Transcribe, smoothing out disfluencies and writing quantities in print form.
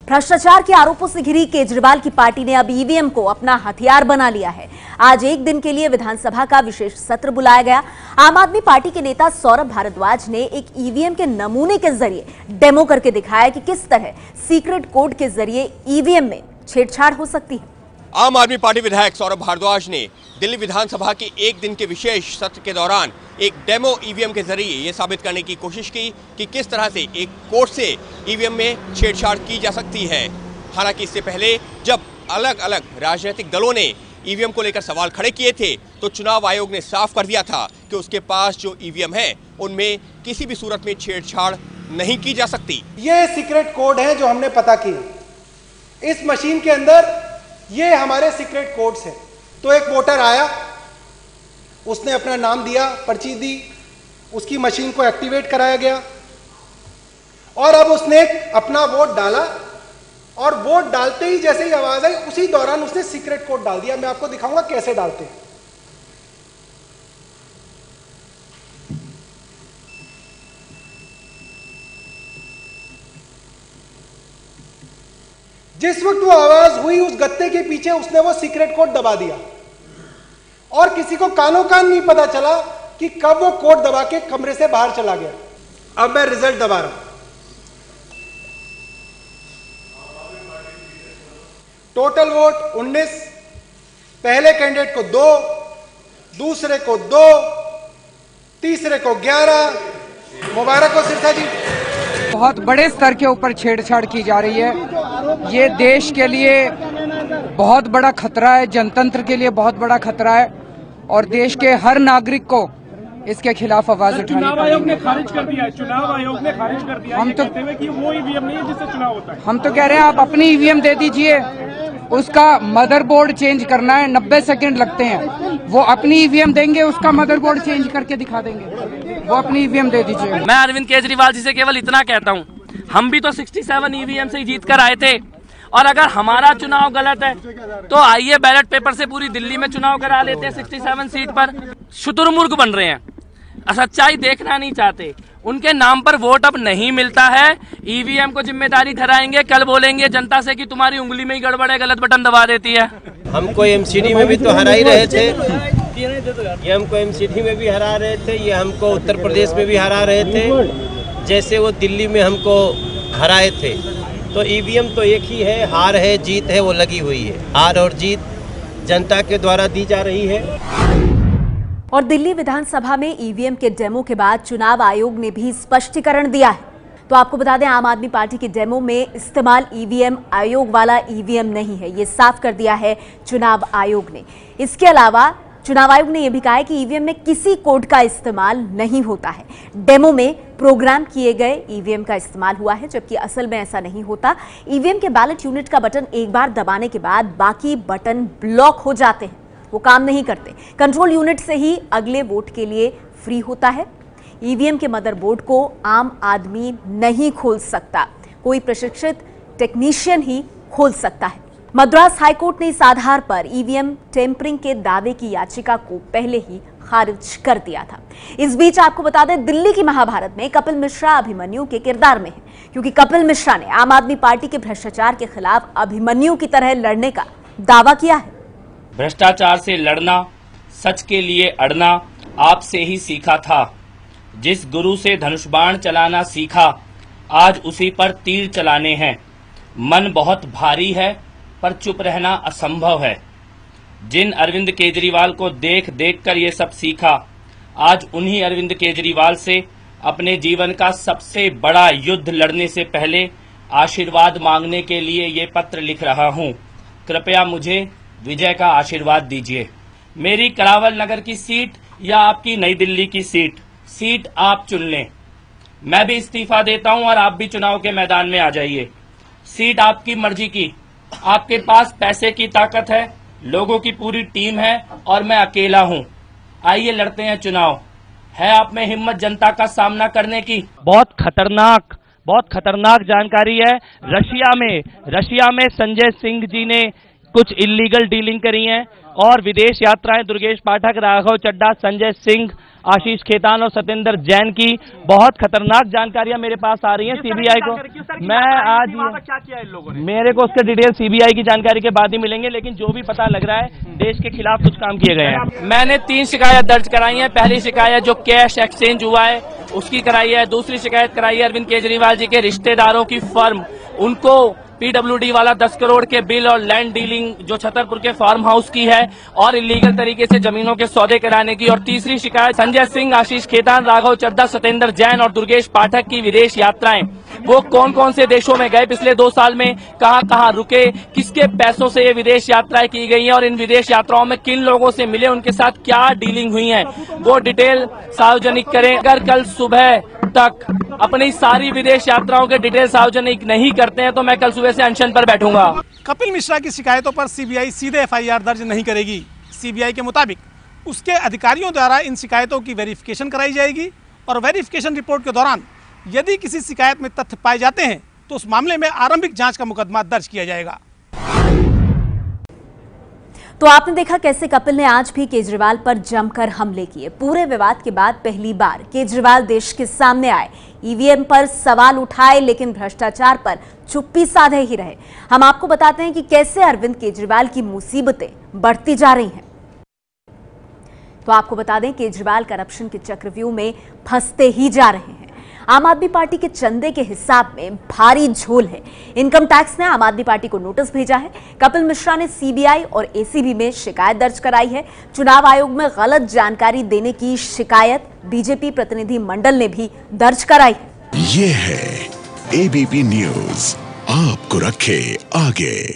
भ्रष्टाचार के आरोपों से घिरी केजरीवाल की पार्टी ने अब ईवीएम को अपना हथियार बना लिया है। आज एक दिन के लिए विधानसभा का विशेष सत्र बुलाया गया। आम आदमी पार्टी के नेता सौरभ भारद्वाज ने एक ईवीएम के नमूने के जरिए डेमो करके दिखाया कि किस तरह सीक्रेट कोड के जरिए ईवीएम में छेड़छाड़ हो सकती है। आम आदमी पार्टी विधायक सौरभ भारद्वाज ने दिल्ली विधानसभा के एक दिन के विशेष सत्र के दौरान एक डेमो ईवीएम के जरिए ये साबित करने की कोशिश की कि किस तरह से एक कोड से ईवीएम में छेड़छाड़ की जा सकती है। हालांकि इससे पहले जब अलग अलग राजनीतिक दलों ने ईवीएम को लेकर सवाल खड़े किए थे तो चुनाव आयोग ने साफ कर दिया था कि उसके पास जो ईवीएम है उनमें किसी भी सूरत में छेड़छाड़ नहीं की जा सकती। ये सीक्रेट कोड है जो हमने पता किए। इस मशीन के अंदर ये हमारे सीक्रेट कोड्स हैं। तो एक वोटर आया, उसने अपना नाम दिया, पर्ची दी, उसकी मशीन को एक्टिवेट कराया गया और अब उसने अपना वोट डाला और वोट डालते ही जैसे ही आवाज आई उसी दौरान उसने सीक्रेट कोड डाल दिया। मैं आपको दिखाऊंगा कैसे डालते हैं। जिस वक्त वो आवाज हुई उस गत्ते के पीछे उसने वो सीक्रेट कोड दबा दिया और किसी को कानों कान नहीं पता चला कि कब वो कोड दबा के कमरे से बाहर चला गया। अब मैं रिजल्ट दबा रहा हूं। टोटल वोट 19, पहले कैंडिडेट को 2, दूसरे को 2, तीसरे को 11। मुबारक हो सिरसा जी। बहुत बड़े स्तर के ऊपर छेड़छाड़ की जा रही है। ये देश के लिए बहुत बड़ा खतरा है, जनतंत्र के लिए बहुत बड़ा खतरा है और देश के हर नागरिक को इसके खिलाफ आवाज उठानी चुनाव आयोग ने खारिज कर दिया है। चुनाव आयोग ने खारिज कर दिया हम तो कहते हुए कि वो ईवीएम नहीं है जिससे चुनाव होता है। हम तो कह रहे हैं आप अपनी ईवीएम दे दीजिए, उसका मदरबोर्ड चेंज करना है, 90 सेकंड लगते हैं। वो अपनी ईवीएम देंगे, उसका मदरबोर्ड चेंज करके दिखा देंगे। वो अपनी ईवीएम दे दीजिए। मैं अरविंद केजरीवाल जी से केवल इतना कहता हूँ, हम भी तो 67 ईवीएम से जीत कर आए थे और अगर हमारा चुनाव गलत है तो आइए बैलेट पेपर से पूरी दिल्ली में चुनाव करा लेते हैं 67 सीट पर। शुतुरमुर्ग बन रहे हैं, सच्चाई देखना नहीं चाहते। उनके नाम पर वोट अब नहीं मिलता है। ईवीएम को जिम्मेदारी ठहराएंगे, कल बोलेंगे जनता से कि तुम्हारी उंगली में ही गड़बड़ है, गलत बटन दबा देती है। हमको एमसीडी में भी तो हरा ही रहे थे, ये हमको एमसीडी में भी हरा रहे थे, ये हमको उत्तर प्रदेश में भी हरा रहे थे, जैसे वो दिल्ली में हमको हराए थे। तो ईवीएम तो एक ही है, हार है जीत है वो लगी हुई है। हार और जीत जनता के द्वारा दी जा रही है। और दिल्ली विधानसभा में ईवीएम के डेमो के बाद चुनाव आयोग ने भी स्पष्टीकरण दिया है। तो आपको बता दें, आम आदमी पार्टी के डेमो में इस्तेमाल ईवीएम आयोग वाला ईवीएम नहीं है, ये साफ कर दिया है चुनाव आयोग ने। इसके अलावा चुनाव आयोग ने यह भी कहा है कि ईवीएम में किसी कोड का इस्तेमाल नहीं होता है। डेमो में प्रोग्राम किए गए ईवीएम का इस्तेमाल हुआ है, जबकि असल में ऐसा नहीं होता। ईवीएम के बैलेट यूनिट का बटन एक बार दबाने के बाद बाकी बटन ब्लॉक हो जाते हैं, वो काम नहीं करते। कंट्रोल यूनिट से ही अगले वोट के लिए फ्री होता है। ईवीएम के मदरबोर्ड को आम आदमी नहीं खोल सकता, कोई प्रशिक्षित टेक्नीशियन ही खोल सकता है। मद्रास हाईकोर्ट ने इस आधार पर ईवीएम टेम्परिंग के दावे की याचिका को पहले ही खारिज कर दिया था। इस बीच आपको बता दें, दिल्ली की महाभारत में कपिल मिश्रा अभिमन्यु के किरदार में है, क्योंकि कपिल मिश्रा ने आम आदमी पार्टी के भ्रष्टाचार के खिलाफ अभिमन्यु की तरह लड़ने का दावा किया है। भ्रष्टाचार से लड़ना, सच के लिए अड़ना आपसे ही सीखा था। जिस गुरु से धनुष बाण चलाना सीखा, आज उसी पर तीर चलाने हैं। मन बहुत भारी है पर चुप रहना असंभव है। जिन अरविंद केजरीवाल को देख देख कर ये सब सीखा, आज उन्हीं अरविंद केजरीवाल से अपने जीवन का सबसे बड़ा युद्ध लड़ने से पहले आशीर्वाद मांगने के लिए ये पत्र लिख रहा हूँ। कृपया मुझे विजय का आशीर्वाद दीजिए। मेरी करावल नगर की सीट या आपकी नई दिल्ली की सीट आप चुन लें। मैं भी इस्तीफा देता हूं और आप भी चुनाव के मैदान में आ जाइए। सीट आपकी मर्जी की, आपके पास पैसे की ताकत है, लोगों की पूरी टीम है और मैं अकेला हूं। आइए लड़ते हैं चुनाव। है आप में हिम्मत जनता का सामना करने की? बहुत खतरनाक जानकारी है। रशिया में संजय सिंह जी ने कुछ इलीगल डीलिंग करी है और विदेश यात्राएं दुर्गेश पाठक, राघव चड्ढा, संजय सिंह, आशीष खेतान और सत्येंद्र जैन की बहुत खतरनाक जानकारियां मेरे पास आ रही हैं सीबीआई को। मैं आज क्या किया इन लोगों ने, मेरे को उसके डिटेल सीबीआई की जानकारी के बाद ही मिलेंगे, लेकिन जो भी पता लग रहा है देश के खिलाफ कुछ काम किए गए हैं। मैंने 3 शिकायत दर्ज कराई है। पहली शिकायत जो कैश एक्सचेंज हुआ है उसकी कराई है। दूसरी शिकायत कराई है अरविंद केजरीवाल जी के रिश्तेदारों की फर्म, उनको पीडब्ल्यूडी वाला 10 करोड़ के बिल और लैंड डीलिंग जो छतरपुर के फार्म हाउस की है और इलीगल तरीके से जमीनों के सौदे कराने की। और तीसरी शिकायत संजय सिंह, आशीष खेतान, राघव चड्ढा, सत्येंद्र जैन और दुर्गेश पाठक की विदेश यात्राएं। वो कौन कौन से देशों में गए पिछले 2 साल में, कहां कहां रुके, किसके पैसों से ये विदेश यात्राएं की गई हैं और इन विदेश यात्राओं में किन लोगों से मिले, उनके साथ क्या डीलिंग हुई है, वो डिटेल सार्वजनिक करें। अगर कल सुबह तक अपनी सारी विदेश यात्राओं के डिटेल सार्वजनिक नहीं करते हैं तो मैं कल सुबह से अनशन पर बैठूंगा। कपिल मिश्रा की शिकायतों पर सीबीआई सीधे एफआईआर दर्ज नहीं करेगी। सीबीआई के मुताबिक उसके अधिकारियों द्वारा इन शिकायतों की वेरिफिकेशन कराई जाएगी और वेरिफिकेशन रिपोर्ट के दौरान यदि किसी शिकायत में तथ्य पाए जाते हैं तो उस मामले में आरंभिक जांच का मुकदमा दर्ज किया जाएगा। तो आपने देखा कैसे कपिल ने आज भी केजरीवाल पर जमकर हमले किए। पूरे विवाद के बाद पहली बार केजरीवाल देश के सामने आए, ईवीएम पर सवाल उठाए, लेकिन भ्रष्टाचार पर चुप्पी साधे ही रहे। हम आपको बताते हैं कि कैसे अरविंद केजरीवाल की मुसीबतें बढ़ती जा रही हैं। तो आपको बता दें केजरीवाल करप्शन के चक्रव्यूह में फंसते ही जा रहे हैं। आम आदमी पार्टी के चंदे के हिसाब में भारी झोल है। इनकम टैक्स ने आम आदमी पार्टी को नोटिस भेजा है। कपिल मिश्रा ने सीबीआई और एसीबी में शिकायत दर्ज कराई है। चुनाव आयोग में गलत जानकारी देने की शिकायत बीजेपी प्रतिनिधि मंडल ने भी दर्ज कराई है। ये है एबीपी न्यूज़, आपको रखे आगे।